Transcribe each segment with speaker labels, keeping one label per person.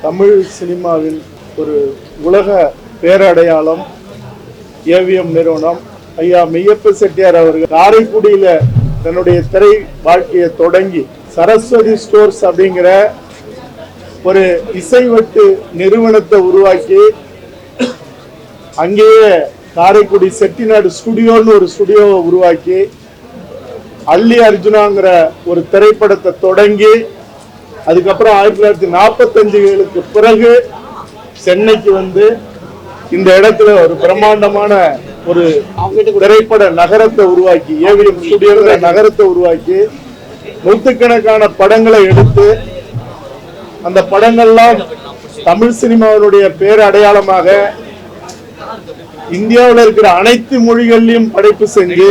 Speaker 1: தமிழ் சினிமாவின் ஒரு உலக பேரடையாளம் ஏவிஎம் நிறுவனம் ஐயா மெய்யப்ப செட்டியார் அவர்கள் காரைக்குடியில தன்னுடைய திரை வாழ்க்கையை தொடங்கி சரஸ்வதி ஸ்டோர்ஸ் அப்படிங்கிற ஒரு இசைவட்டு நிறுவனத்தை உருவாக்கி அங்கேயே காரைக்குடி செட்டிநாடு ஸ்டுடியோன்னு ஒரு ஸ்டுடியோவை உருவாக்கி அல்லி அர்ஜுனாங்கிற ஒரு திரைப்படத்தை தொடங்கி அதுக்கப்புறம் 1945களுக்கு பிறகு சென்னைக்கு வந்து இந்த இடத்துல ஒரு பிரம்மாண்டமான ஒரு திரைப்பட நகரத்தை உருவாக்கி ஏவிஎம் ஸ்டுடியோங்கிற நகரத்தை உருவாக்கி நூற்றுக்கணக்கான படங்களை எடுத்து அந்த படங்கள்லாம் தமிழ் சினிமாவினுடைய பேர் அடையாளமாக இந்தியாவில் இருக்கிற அனைத்து மொழிகளிலும் படைப்பு செஞ்சு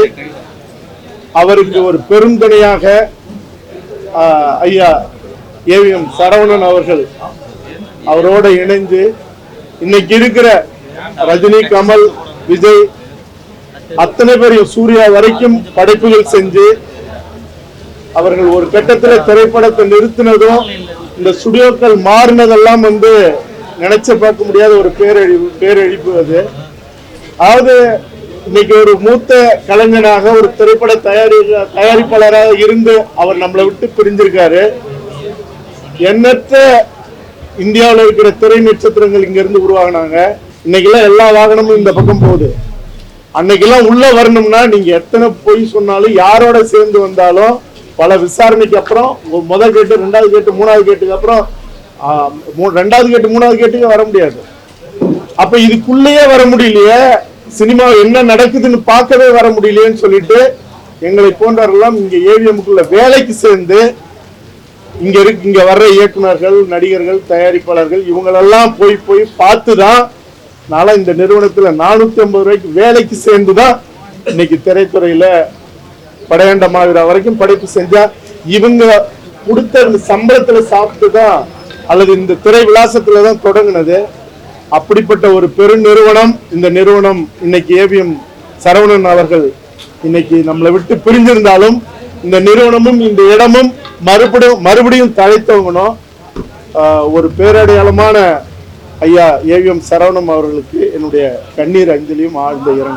Speaker 1: அவருக்கு ஒரு பெருந்துணையாக ஐயா ஏவிஎம் சரவணன் அவர்கள் அவரோட இணைந்து இன்னைக்கு இருக்கிற ரஜினி, கமல், விஜய் அத்தனை பேரையும் சூர்யா வரைக்கும் படைப்புகள் செஞ்சு அவர்கள் ஒரு கட்டத்தில் திரைப்படத்தை நிறுத்தினதும் இந்த ஸ்டுடியோக்கள் மாறினதெல்லாம் வந்து நினைச்ச பார்க்க முடியாத ஒரு பேரழிப்பு அது. அதாவது இன்னைக்கு ஒரு மூத்த கலைஞனாக ஒரு திரைப்பட தயாரிப்பாளராக இருந்து அவர் நம்மளை விட்டு பிரிஞ்சிருக்காரு. எண்ணற்ற இந்தியாவில் இருக்கிற திரை நட்சத்திரங்கள் இங்க இருந்து உருவாகினாங்க. இன்னைக்கெல்லாம் எல்லா வாகனமும் இந்த பக்கம் போகுது. அன்னைக்கெல்லாம் உள்ள வரணும்னா நீங்க எத்தனை பொய் சொன்னாலும் யாரோட சேர்ந்து வந்தாலும் பல விசாரணைக்கு அப்புறம் முதல் கேட்டு, ரெண்டாவது கேட்டு, மூணாவது கேட்டுக்கு அப்புறம் ரெண்டாவது கேட்டு, மூணாவது கேட்டுக்கு வர முடியாது. அப்ப இதுக்குள்ளேயே வர முடியலையே, சினிமா என்ன நடக்குதுன்னு பார்க்கவே வர முடியலையேன்னு சொல்லிட்டு எங்களை போன்றவர்கள்லாம் இங்க ஏவிஎம்குள்ள வேலைக்கு சேர்ந்து இங்க வர்ற இயக்குநர்கள், நடிகர்கள், தயாரிப்பாளர்கள் இவங்களெல்லாம் போய் பார்த்துதான் நாளா இந்த நிறுவனத்துல 450 ரூபாய்க்கு வேலைக்கு சேர்ந்துதான் இன்னைக்கு திரைத்துறையில படையண்ட மாவீரா வரைக்கும் படைப்பு செஞ்சா இவங்க கொடுத்த சம்பளத்துல சாப்பிட்டுதான் அல்லது இந்த திரை விலாசத்துலதான் தொடங்கினது. அப்படிப்பட்ட ஒரு பெரு நிறுவனம் இந்த நிறுவனம் இன்னைக்கு ஏவிஎம் சரவணன் அவர்கள் இன்னைக்கு நம்மளை விட்டு பிரிஞ்சிருந்தாலும் இந்த நிறுவனமும் இந்த இடமும் மறுபடியும் தழைத்தவங்கணும். ஒரு பேரடையாளமான ஐயா ஏவிஎம் சரவணன் அவர்களுக்கு என்னுடைய கண்ணீர் அஞ்சலியும் ஆழ்ந்த இரங்கல்.